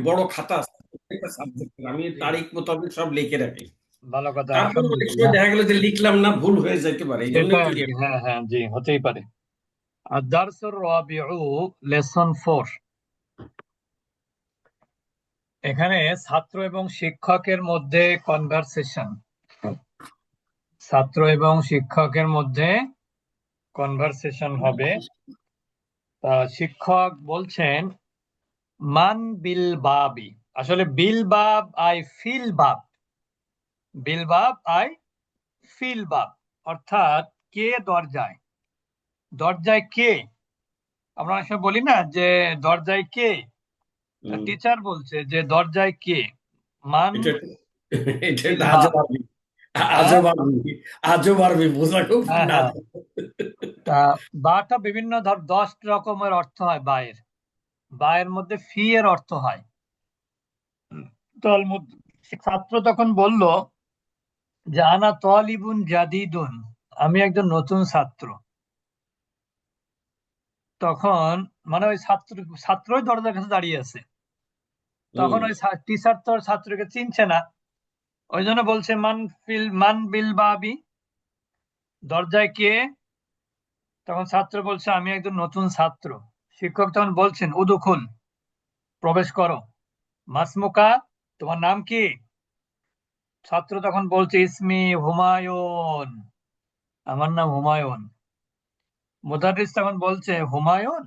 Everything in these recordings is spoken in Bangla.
বড় খাতা আছে প্রত্যেকটা জি, সাবজেক্টের, আমি জি, তারিখ মোতাবেক সব লিখে রাখি। ভালো কথা, তারপর অনেক সময় আলহামদুলিল্লাহ। দেখা গেল যে লিখলাম না, ভুল হয়ে যেতে পারে, এই জন্যই সেটাই আর ক্লিয়ার। কি, হ্যাঁ হ্যাঁ, জি, হতেই পারে। আর দারসুর রাবিউ, লেসন 4। এখানে ছাত্র এবং শিক্ষকের মধ্যে কনভারসেশন, ছাত্র এবং শিক্ষকের মধ্যে কনভারসেশন হবে। তা শিক্ষক বলছেন, মান বিল বাবি, আসলে বিল বাব আই ফিল বাব, বিল বাব আই ফিল বাব, অর্থাৎ কে দরজায়, দরজায় কে। আমরা অনেক সময় বলি না যে দরজায় কে, হুম, টিচার বলছে যে দরজায় কে, মান এটা এটা বিল একটা বাব। আজব আরবি, হ্যাঁ আজব আরবি, আজব আরবি বোঝা খুব হ্যাঁ না। হ্যাঁ। তা বাটা বিভিন্ন 10 রকমের অর্থ হয় বায়ের, বায়ের মধ্যে ফি এর অর্থ হয়। তো ছাত্র তখন বলল যে আনা তলিবুন জাদিদুন, আমি একজন নতুন ছাত্র। তখন মানে ওই ছাত্রই দরজার কাছে দাঁড়িয়ে আছে। তখন হুম, ওই টিচার তো ছাত্রকে চিনছে না, ওই জন্য বলছে মান বিল বাবি, দরজায় কে। তখন ছাত্র বলছে আমি একজন নতুন ছাত্র। শিক্ষক তখন বলছেন উদুখুল, প্রবেশ করো। মাসমুকা, তোমার নাম কি? ছাত্র তখন বলছে ইসমি হুমায়ুন, আমার নাম হুমায়ুন। মুদাররিস তখন বলছে হুমায়ুন।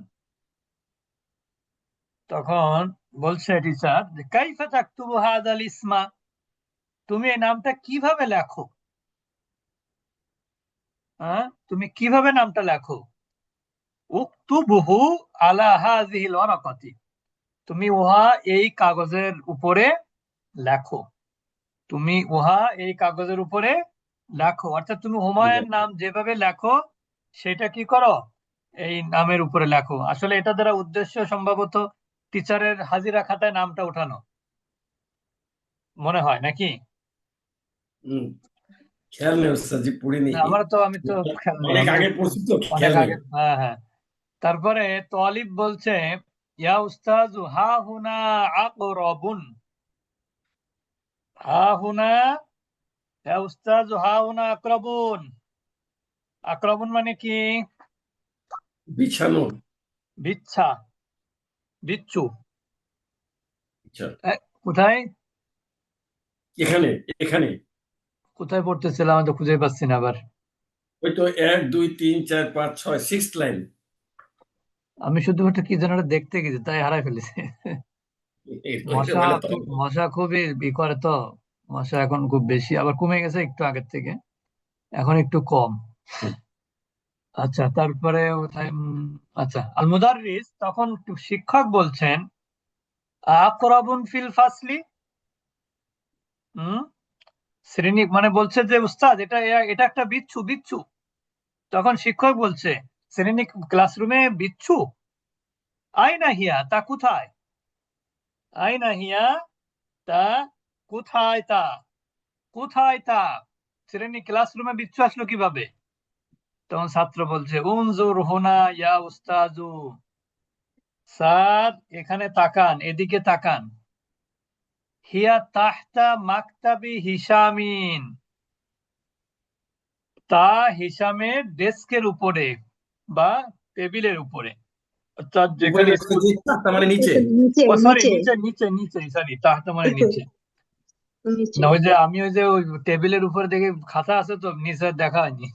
তখন বলছে টিচার যে কাইফা তাকতুবু হাদাল ইসমা, তুমি এই নামটা কিভাবে লেখো? হ্যাঁ, তুমি কিভাবে নামটা লেখো? উকতুবুহু আলা হাযিহিল ওয়ারাকাতি, তুমি উহা এই কাগজের উপরে লেখো, তুমি উহা এই কাগজের উপরে লেখো। অর্থাৎ তুমি হুমায়ুন নাম যেভাবে লেখো সেটা কি করো, এই নামের উপরে লেখো। আসলে এটা দ্বারা উদ্দেশ্য সম্ভবত টিচারের হাজিরা খাতায় নামটা উঠানো, মনে হয় নাকি। হুম, খেয়াল নেই ওস্তাদ জি, পড়িনি, না, আমি তো খেয়াল নেই, অনেক আমি তো আগে পড়ছি তো অনেক খেয়াল নেই। আগে, হ্যাঁ হ্যাঁ। তারপরে তলিব বলছে ইয়া উস্তাজ হা হুনা আকরাবুন, হা হুনা, ইয়া উস্তাজ হা হুনা আকরাবুন। আকরাবুন মানে কি? বিছানো। বিচ্ছা, বিচ্ছু। আচ্ছা, কোথায়, এখানে, এখানে কোথায় পড়তেছিলাম, আমি তো খুঁজে পাচ্ছি না আবার। ওই তো 1 2 3 4 5 6 সিক্স লাইন। আমি শুধুমাত্র কি যেন একটা দেখতে গেছি, তাই হারাই ফেলেছি। মশা ওইটা তো খুব, মশা খুবই করে তো, মশা এখন খুব বেশি, আবার কমে গেছে একটু আগের থেকে, এখন একটু কম। আচ্ছা, তারপরে আচ্ছা, আল মুদাররিস তখন শিক্ষক বলছেন আকরাবুন ফিল ফাসলি, হুম, শ্রেণী মানে বলছে যে উস্তাদ এটা এটা একটা বিচ্ছু, বিচ্ছু। তখন শিক্ষক বলছে শ্রেণী ক্লাসরুমে বিচ্ছু, আইনা হিয়া, তা কোথায়? আইনা হিয়া, তা কোথায়, তা কোথায়, তা শ্রেণী ক্লাসরুমে বিচ্ছু আসলো কিভাবে? তখন ছাত্র বলছে উনজুর হুনা ইয়া উস্তাজু, স্যার এখানে তাকান, এদিকে তাকান। হিয়া তাহতা মাকতাবি হিসামিন, তা হিসামের ডেস্কের উপরে বা টেবিলের উপরে, অর্থাৎ উপরে যেখানে লেখা যে তার মানে নিচে। নিচে ও সরি, নিচে নিচে নিচে নিচে, সরি, তাহতা মানে নিচে। নিচে। না, ওই যে আমি ওই যে ওই টেবিলের উপরে দেখে খাতা আছে তো নিচে দেখা হয়নি।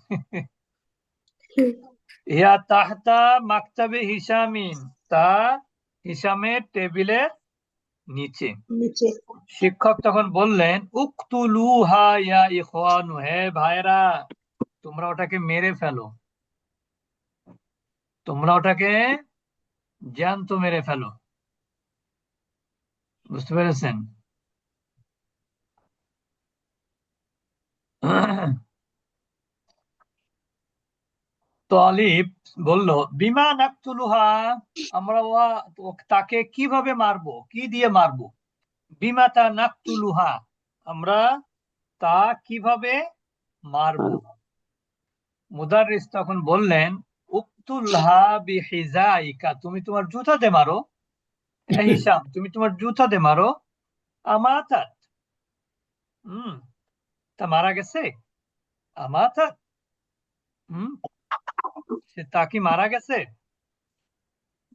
ইয়া তাহতা মাকতাবে হিসামিন, তা হিসামের টেবিলের নিচে। নিচে। শিক্ষক তখন বললেন উকতুলুহা ইয়া ইখওয়ানু, হে ভাইরা, তোমরা ওটাকে মেরে ফেলো, তোমরা ওটাকে জ্যান্ত মেরে ফেলো। বুঝতে পেরেছেন? তালিব বলল বিমা নাকতুলুহা, আমরা তাকে কিভাবে মারবো, কি দিয়ে মারবো? বিমা তা নাকতুলুহা, আমরা তা কিভাবে মারবো? মুদাররিস তখন বললেন উকতুলহা বিহিজাইকা, তুমি তোমার জুতাতে মারো। হিসাম তুমি তোমার জুতা দিয়ে মারো। আমাতাত। হুম। তা মারা গেছে? আমাতাত। হুম। সে তা কি মারা গেছে?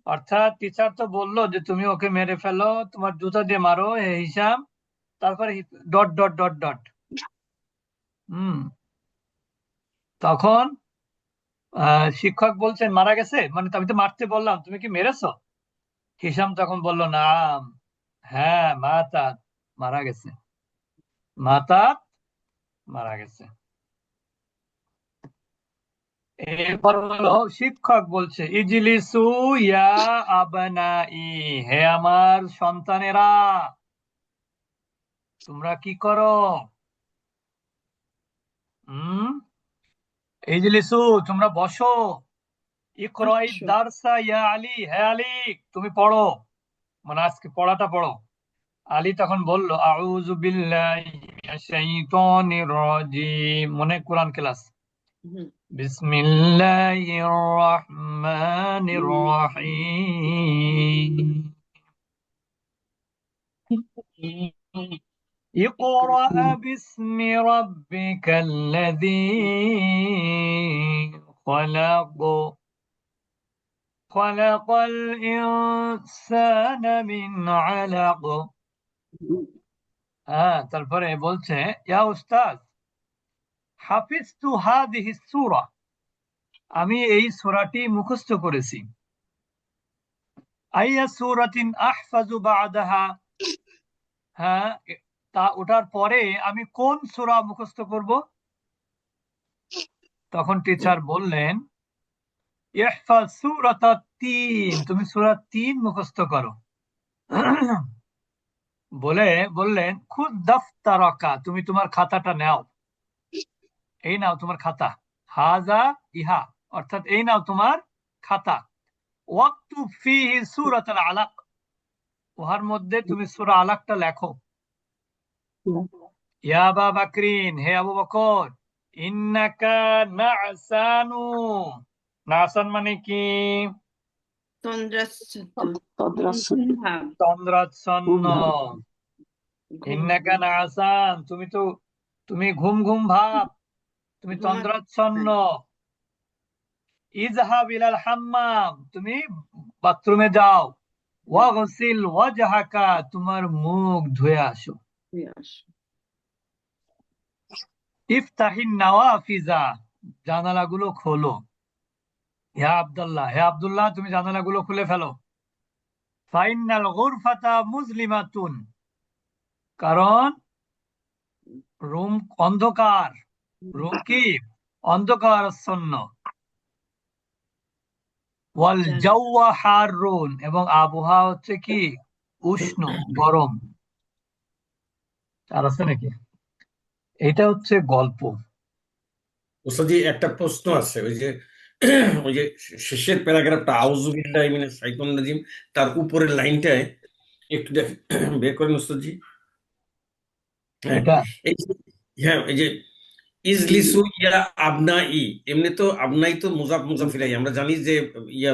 অর্থাৎ টিচার তো বললো যে তুমি ওকে মেরে ফেলো, তোমার জুতা দিয়ে মারো হে হিসাম, তারপরে ডট ডট ডট ডট। হুম। তখন শিক্ষক বলছেন মারা গেছে, মানে আমি তো মারতে বললাম, তুমি কি মেরেছো? হিসাম তখন বলল না, হ্যাঁ মাতাত, মারা গেছে, মাতাত, মারা গেছে। এরপর হলো শিক্ষক বলছে ইজলিসু ইয়া আবনাই, হে আমার সন্তানেরা, তোমরা কি করো? হুম। ইজলিসু, তোমরা বসো। ইকরাই আচ্ছা। দারসা ইয়া আলী, হে আলী তুমি পড়ো, মানে আজকে পড়াটা পড়ো। আলী তখন বলল আউযু বিল্লাহি মিনাশ শাইতানির রাজিম, মনে কোরআন ক্লাস। হুম। বিসমিল্লাহির রহমানির রহিম। اقرأ باسم ربك الذي خلق، خلق الإنسان من علق। হ্যাঁ, তারপরে বলছে ইয়া উস্তাদ হাফিজতু হাদিহি সূরা, আমি এই সূরাটি মুখস্থ করেছি। আইয়া সূরাতিন আহফাজু বাদাহা, হ্যাঁ, তা ওটার পরে আমি কোন সূরা মুখস্থ করব? তখন টিচার বললেন ইহফাজ সূরাতাত তিন, তুমি সূরা ৩ মুখস্থ করো। বলে বললেন খুদ দাফতারাকা, তুমি তোমার খাতাটা নাও, এই নাও তোমার খাতা। হাজা, ইহা, অর্থাৎ এই নাও তোমার খাতা। ওয়াকতুব ফিহি সূরাতুল আলাক, উহার মধ্যে তুমি সূরা আলাকটা লেখো। ইয়া আবা বাকরিন, হে আবু বকর, ইন্নাকা নাসানু, নাসান মানে কি? তন্দ্রাচ্ছন্ন। তন্দ্রাচ্ছন্ন। ইন্নাকা নাসান, তুমি ঘুম ঘুম ভাব, তুমি তন্দ্রাচ্ছন্ন। ইজহাব ইলাল হাম্মাম, তুমি বাথরুমে যাও। ওয়াগসিল ওয়াজহাকা, তোমার মুখ ধুয়ে আসো। ইফতাহিন নাওয়াফিজা, জানালাগুলো খোলো। ইয়া আব্দুল্লাহ, হে আব্দুল্লাহ তুমি জানালাগুলো খুলে ফেলো। ফাইনাল গুরফাতা মুজলিমাতুন, কারণ রুম অন্ধকার, রুম কি অন্ধকারাচ্ছন্ন। ওয়াল জাওয়া হারুন, এবং আবহাওয়া হচ্ছে কি উষ্ণ, গরম। আর আছে নাকি? এটা হচ্ছে গল্প। ওস্তাদি একটা প্রশ্ন আছে, ওই যে শেষের প্যারাগ্রাফটা আউযু বিল্লাহি মিনাশ শাইতানির রাজিম, তার উপরের লাইনটায় একটু বের করেন ওস্তাদজি। হ্যাঁ, এটা এই হ্যাঁ, এই যে ইজলিসু ইয়া আবনাই, এমনি তো আবনাই তো মুজাফ মুজাফিরাই, আমরা জানি যে ইয়া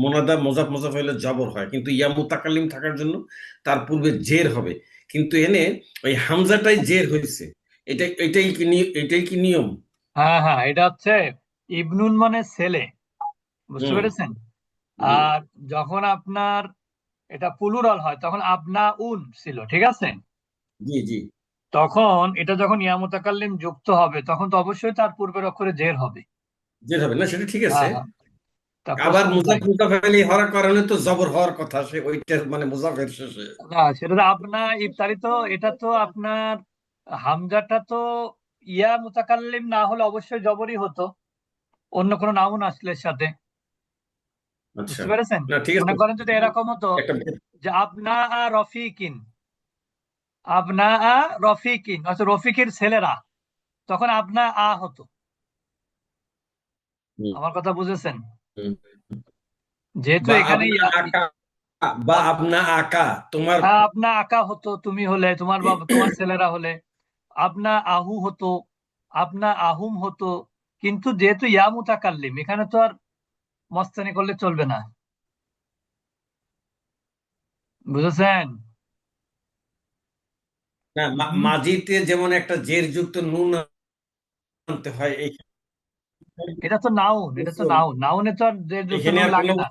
মোনাদা মুজাফ মুজাফির জবর হয়, কিন্তু ইয়া মুতাকাল্লিম থাকার জন্য তার পূর্বে জের হবে, কিন্তু এনে ওই হামজাটাই জের হয়েছে। এটাই কি নিয়ম? হ্যাঁ হ্যাঁ, এটা হচ্ছে ইবনুন মানে ছেলে, বুঝতে হুম। পেরেছেন? হুম। আর যখন আপনার এটা প্লুরাল হয় তখন আবনা উন ছিল, ঠিক আছে? জি জি। তখন এটা যখন ইয়া মুতাকাল্লিম যুক্ত হবে তখন তো অবশ্যই তার পূর্বের অক্ষরে জের হবে। জের হবে না, সেটা ঠিক আছে। হ্যাঁ হ্যাঁ, তা আবার প্রশ্ন মুজাফ তাই। মুজাফির হওয়ার কারণে তো জবর হওয়ার কথা, সে ওইটা মানে মুজাফের শেষে। না, সেটা তো আপনা ইফতারি, তো এটা তো আপনার হামজাটা তো ইয়া মুতাকাল্লিম না হলে অবশ্যই জবরই হতো, অন্য কোনো নাউন আসলে এর সাথে, আচ্ছা। বুঝতে পেরেছেন? না ঠিক মনে আছে। করেন যদি এরকম হতো একটা যে আপনা রফিকিন, আপনা রফিকিন অর্থাৎ রফিকের ছেলেরা, তখন আপনা হতো। হুম, আমার কথা বুঝেছেন? হুম। যেহেতু বা এখানে আপনা আকা, বা আপনা আকা তোমার। আপনা আকা হতো, তুমি হলে, তোমার বাবা, তোমার ছেলেরা হলে আপনা আহু হতো, আপনা আহুম হতো। কিন্তু যেহেতু ইয়া মুতাকাল্লিম, এখানে তো আর মস্তানি করলে চলবে না। বুঝেছেন? না, হুম। মাজিতে যেমন একটা জের যুক্ত নুন আনতে হয়, এটা তো নাউন, এটা তো নাউন, নাউনে তো আর জের যুক্ত এখানে নুন আর কোনো লাগে না।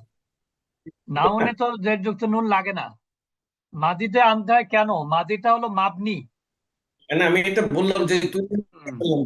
নাউনে তো জের যুক্ত নুন লাগে না। মাদিতে আনতে হয় কেন? মাদিটা হলো মাবনি। মানে আমি এটা বললাম যে তুমি হুম।